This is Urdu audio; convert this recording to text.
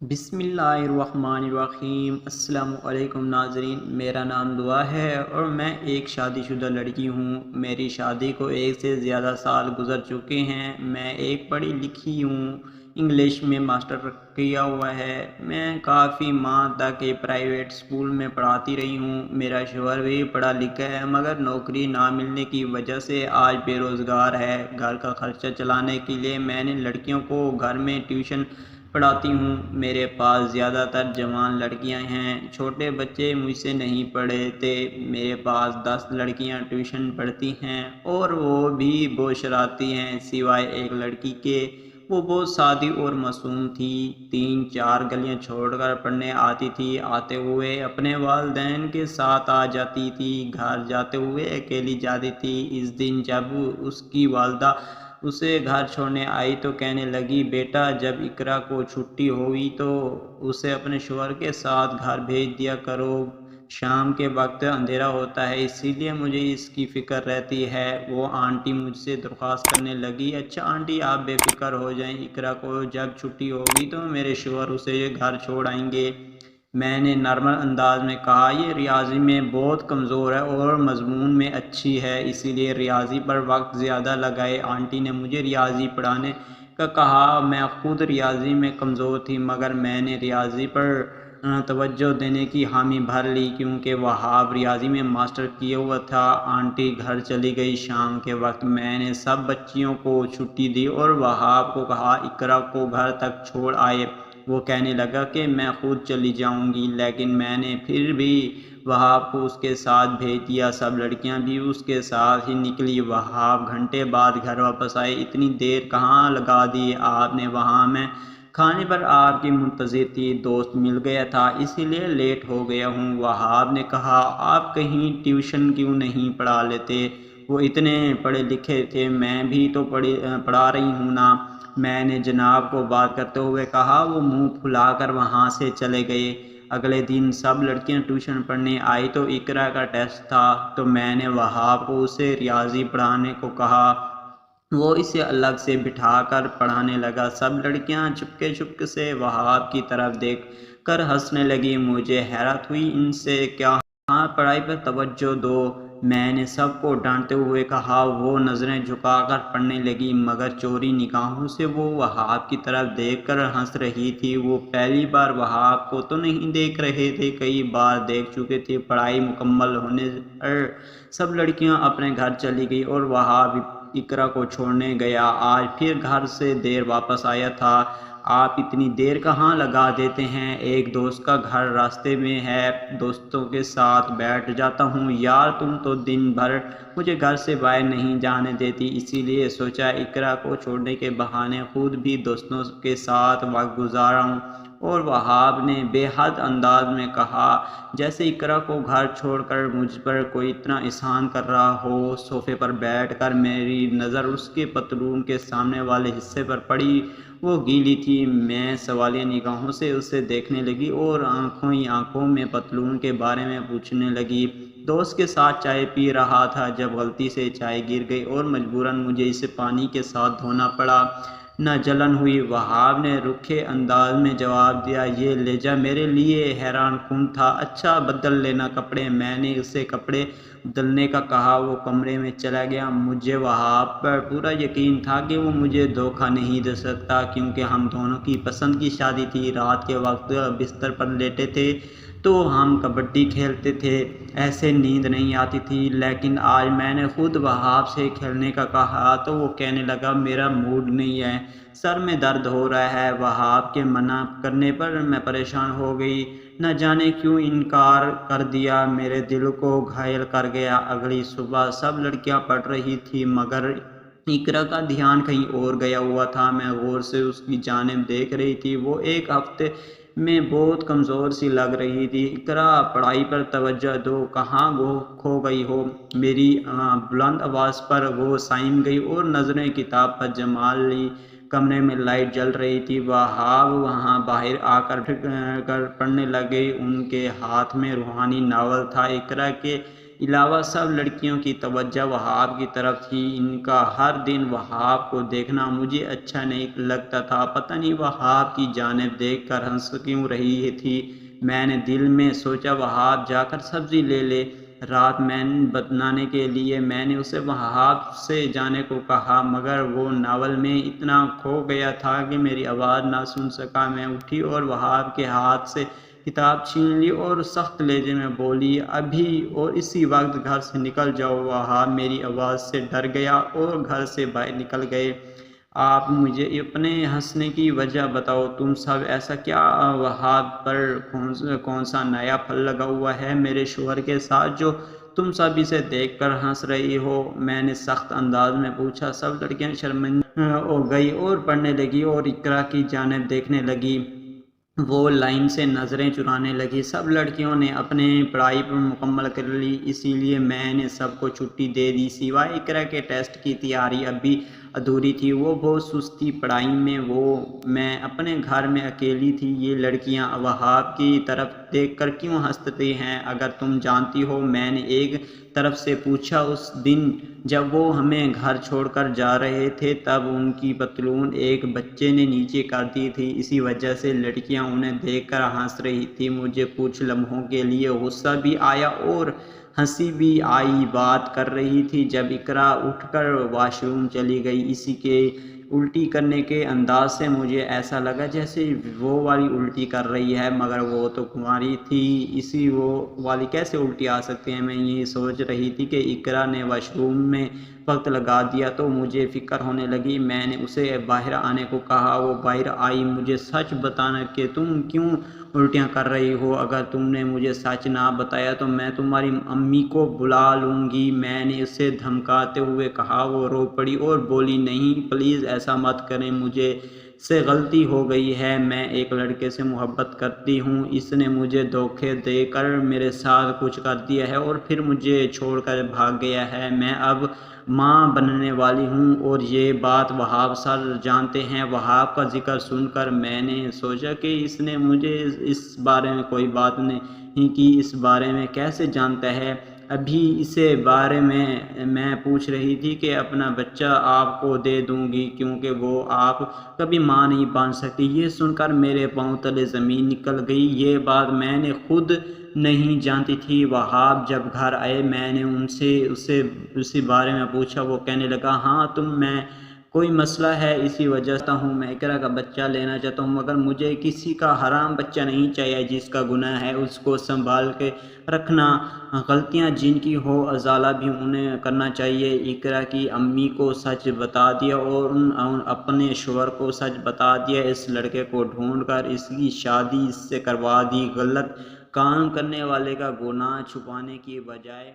بسم اللہ الرحمن الرحیم۔ السلام علیکم ناظرین، میرا نام دعا ہے اور میں ایک شادی شدہ لڑکی ہوں۔ میری شادی کو 1 سے زیادہ سال گزر چکے ہیں۔ میں ایک پڑھی لکھی ہوں، انگلش میں ماسٹر کیا ہوا ہے۔ میں کافی ماہ تک ایک پرائیویٹ اسکول میں پڑھاتی رہی ہوں۔ میرا شوہر بھی پڑھا لکھا ہے مگر نوکری نہ ملنے کی وجہ سے آج بے روزگار ہے۔ گھر کا خرچہ چلانے کے لیے میں نے لڑکیوں کو گھر میں ٹیوشن پڑھاتی ہوں۔ میرے پاس زیادہ تر جوان لڑکیاں ہیں، چھوٹے بچے مجھ سے نہیں پڑھتے۔ میرے پاس 10 لڑکیاں ٹیوشن پڑھتی ہیں اور وہ بھی بہت شرارتی ہیں، سوائے ایک لڑکی کے۔ وہ بہت سادی اور معصوم تھی، 3-4 گلیاں چھوڑ کر پڑھنے آتی تھی، آتے ہوئے اپنے والدین کے ساتھ آ جاتی تھی، گھر جاتے ہوئے اکیلی جاتی تھی۔ اس دن جب اس کی والدہ اسے گھر چھوڑنے آئی تو کہنے لگی، بیٹا جب اقرا کو چھٹی ہوئی تو اسے اپنے شوہر کے ساتھ گھر بھیج دیا کرو، شام کے وقت اندھیرا ہوتا ہے، اسی لیے مجھے اس کی فکر رہتی ہے۔ وہ آنٹی مجھ سے درخواست کرنے لگی، اچھا آنٹی آپ بے فکر ہو جائیں، اقرا کو جب چھٹی ہوگی تو میرے شوہر اسے گھر چھوڑ آئیں گے۔ میں نے نرم انداز میں کہا، یہ ریاضی میں بہت کمزور ہے اور مضمون میں اچھی ہے، اسی لیے ریاضی پر وقت زیادہ لگائے۔ آنٹی نے مجھے ریاضی پڑھانے کا کہا، میں خود ریاضی میں کمزور تھی مگر میں نے ریاضی پر توجہ دینے کی حامی بھر لی کیونکہ وہاب ریاضی میں ماسٹر کیا ہوا تھا۔ آنٹی گھر چلی گئی۔ شام کے وقت میں نے سب بچیوں کو چھٹی دی اور وہاب کو کہا اقرا کو گھر تک چھوڑ آئے۔ وہ کہنے لگا کہ میں خود چلی جاؤں گی، لیکن میں نے پھر بھی وہاب کو اس کے ساتھ بھیج دیا۔ سب لڑکیاں بھی اس کے ساتھ ہی نکلی۔ وہاب گھنٹے بعد گھر واپس آئے۔ اتنی دیر کہاں لگا دی آپ نے وہاں؟ میں کھانے پر آپ کی منتظر تھی، دوست مل گیا تھا اسی لیے لیٹ ہو گیا ہوں۔ وہاب نے کہا، آپ کہیں ٹیوشن کیوں نہیں پڑھا لیتے؟ وہ اتنے پڑھے لکھے تھے، میں بھی تو پڑھا رہی ہوں نا۔ میں نے جناب کو بات کرتے ہوئے کہا۔ وہ منہ پھلا کر وہاں سے چلے گئے۔ اگلے دن سب لڑکیاں ٹیوشن پڑھنے آئی تو اقرا کا ٹیسٹ تھا تو میں نے وہاب کو اسے ریاضی پڑھانے کو کہا۔ وہ اسے الگ سے بٹھا کر پڑھانے لگا۔ سب لڑکیاں چپکے سے وہاب کی طرف دیکھ کر ہنسنے لگی۔ مجھے حیرت ہوئی، ان سے کیا پڑھائی پر توجہ دو، میں نے سب کو ڈانٹتے ہوئے کہا۔ وہ نظریں جھکا کر پڑھنے لگی مگر چوری نگاہوں سے وہ وہاب کی طرف دیکھ کر ہنس رہی تھی۔ وہ پہلی بار وہاب کو تو نہیں دیکھ رہے تھے، کئی بار دیکھ چکے تھے۔ پڑھائی مکمل ہونے پر سب لڑکیاں اپنے گھر چلی گئی اور وہاب اقرا کو چھوڑنے گیا۔ آج پھر گھر سے دیر واپس آیا تھا۔ آپ اتنی دیر کہاں لگا دیتے ہیں؟ ایک دوست کا گھر راستے میں ہے، دوستوں کے ساتھ بیٹھ جاتا ہوں۔ یار تم تو دن بھر مجھے گھر سے باہر نہیں جانے دیتی، اسی لیے سوچا اقرا کو چھوڑنے کے بہانے خود بھی دوستوں کے ساتھ وقت گزاروں۔ اور وہاب نے بے حد انداز میں کہا، جیسے اقرا کو گھر چھوڑ کر مجھ پر کوئی اتنا احسان کر رہا ہو۔ صوفے پر بیٹھ کر میری نظر اس کے پتلون کے سامنے والے حصے پر پڑی، وہ گیلی تھی۔ میں سوالیہ نگاہوں سے اسے دیکھنے لگی اور آنکھوں ہی آنکھوں میں پتلون کے بارے میں پوچھنے لگی۔ دوست کے ساتھ چائے پی رہا تھا جب غلطی سے چائے گر گئی اور مجبوراً مجھے اسے پانی کے ساتھ دھونا پڑا۔ نہ جلن ہوئی؟ وہاب نے رکھے انداز میں جواب دیا۔ یہ لہجہ میرے لیے حیران کن تھا۔ اچھا بدل لینا کپڑے، میں نے اسے کپڑے بدلنے کا کہا۔ وہ کمرے میں چلا گیا۔ مجھے وہاب پر پورا یقین تھا کہ وہ مجھے دھوکہ نہیں دے سکتا کیونکہ ہم دونوں کی پسند کی شادی تھی۔ رات کے وقت بستر پر لیٹے تھے تو ہم کبڈی کھیلتے تھے، ایسے نیند نہیں آتی تھی، لیکن آج میں نے خود وہاب سے کھیلنے کا کہا تو وہ کہنے لگا میرا موڈ نہیں ہے، سر میں درد ہو رہا ہے۔ وہاب کے منع کرنے پر میں پریشان ہو گئی، نہ جانے کیوں انکار کر دیا، میرے دل کو گھائل کر گیا۔ اگلی صبح سب لڑکیاں پڑھ رہی تھیں مگر اقرا کا دھیان کہیں اور گیا ہوا تھا۔ میں غور سے اس کی جانب دیکھ رہی تھی۔ وہ ایک ہفتے میں بہت کمزور سی لگ رہی تھی۔ اقرا پڑھائی پر توجہ دو، کہاں کھو گئی ہو؟ میری بلند آواز پر وہ سائم گئی اور نظریں کتاب پر جما لی۔ کمرے میں لائٹ جل رہی تھی۔ وہاب وہاں باہر آ کر پڑھنے لگے۔ ان کے ہاتھ میں روحانی ناول تھا۔ اقرا کے علاوہ سب لڑکیوں کی توجہ وہاب کی طرف تھی۔ ان کا ہر دن وہاب کو دیکھنا مجھے اچھا نہیں لگتا تھا، پتہ نہیں وہاب کی جانب دیکھ کر ہنس کیوں رہی تھی۔ میں نے دل میں سوچا وہاب جا کر سبزی لے لے۔ رات میں بتانے کے لیے میں نے اسے وہاب سے جانے کو کہا، مگر وہ ناول میں اتنا کھو گیا تھا کہ میری آواز نہ سن سکا۔ میں اٹھی اور وہاب کے ہاتھ سے کتاب چھین لی اور سخت لہجے میں بولی، ابھی اور اسی وقت گھر سے نکل جاؤ۔ وہاب میری آواز سے ڈر گیا اور گھر سے باہر نکل گئے۔ آپ مجھے اپنے ہنسنے کی وجہ بتاؤ، تم سب ایسا کیا وہاب پر کون سا نیا پھل لگا ہوا ہے میرے شوہر کے ساتھ جو تم سب اسے دیکھ کر ہنس رہی ہو؟ میں نے سخت انداز میں پوچھا۔ سب لڑکیاں شرمندہ ہو گئی اور پڑھنے لگی اور اقرا کی جانب دیکھنے لگی۔ وہ لائن سے نظریں چرانے لگی۔ سب لڑکیوں نے اپنے پڑھائی پر مکمل کر لی، اسی لیے میں نے سب کو چھٹی دے دی، سوائے اقرا کے ٹیسٹ کی تیاری ابھی ادھوری تھی۔ وہ بہت سست تھی پڑھائی میں، میں اپنے گھر میں اکیلی تھی۔ یہ لڑکیاں وہاب کی طرف دیکھ کر کیوں ہنستی ہیں؟ اگر تم جانتی ہو، میں نے ایک طرف سے پوچھا۔ اس دن جب وہ ہمیں گھر چھوڑ کر جا رہے تھے تب ان کی پتلون ایک بچے نے نیچے کر دی تھی، اسی وجہ سے لڑکیاں انہیں دیکھ کر ہنس رہی تھی۔ مجھے کچھ لمحوں کے لیے غصہ بھی آیا اور ہنسی بھی آئی۔ بات کر رہی تھی جب اقرا اٹھ کر واش روم چلی گئی۔ اسی کے الٹی کرنے کے انداز سے مجھے ایسا لگا جیسے وہ والی الٹی کر رہی ہے، مگر وہ تو کماری تھی، اسی وہ والی کیسے الٹی آ سکتی ہے؟ میں یہ سوچ رہی تھی کہ اقرا نے واش روم میں وقت لگا دیا تو مجھے فکر ہونے لگی۔ میں نے اسے باہر آنے کو کہا، وہ باہر آئی۔ مجھے سچ بتانا کہ تم کیوں الٹیاں کر رہی ہو؟ اگر تم نے مجھے سچ نہ بتایا تو میں تمہاری امی کو بلا لوں گی، میں نے اسے دھمکاتے ہوئے کہا۔ وہ رو پڑی اور بولی، نہیں پلیز ایسا مت کریں، مجھے سے غلطی ہو گئی ہے، میں ایک لڑکے سے محبت کرتی ہوں، اس نے مجھے دھوکے دے کر میرے ساتھ کچھ کر دیا ہے اور پھر مجھے چھوڑ کر بھاگ گیا ہے، میں اب ماں بننے والی ہوں اور یہ بات وہاب سر جانتے ہیں۔ وہاب کا ذکر سن کر میں نے سوچا کہ اس نے مجھے اس بارے میں کوئی بات نہیں کی، اس بارے میں کیسے جانتا ہے؟ ابھی اسے بارے میں پوچھ رہی تھی کہ اپنا بچہ آپ کو دے دوں گی کیونکہ وہ آپ کبھی ماں نہیں بن سکتی۔ یہ سن کر میرے پاؤں تلے زمین نکل گئی، یہ بات میں نے خود نہیں جانتی تھی۔ وہاب جب گھر آئے میں نے ان سے اسی بارے میں پوچھا، وہ کہنے لگا، ہاں تم میں کوئی مسئلہ ہے اسی وجہ سے ہوں، میں اقرا کا بچہ لینا چاہتا ہوں، مگر مجھے کسی کا حرام بچہ نہیں چاہیے، جس کا گناہ ہے اس کو سنبھال کے رکھنا، غلطیاں جن کی ہو ازالہ بھی انہیں کرنا چاہیے۔ اقرا کی امی کو سچ بتا دیا اور اپنے شوہر کو سچ بتا دیا، اس لڑکے کو ڈھونڈ کر اس کی شادی اس سے کروا دی۔ غلط کام کرنے والے کا گناہ چھپانے کی بجائے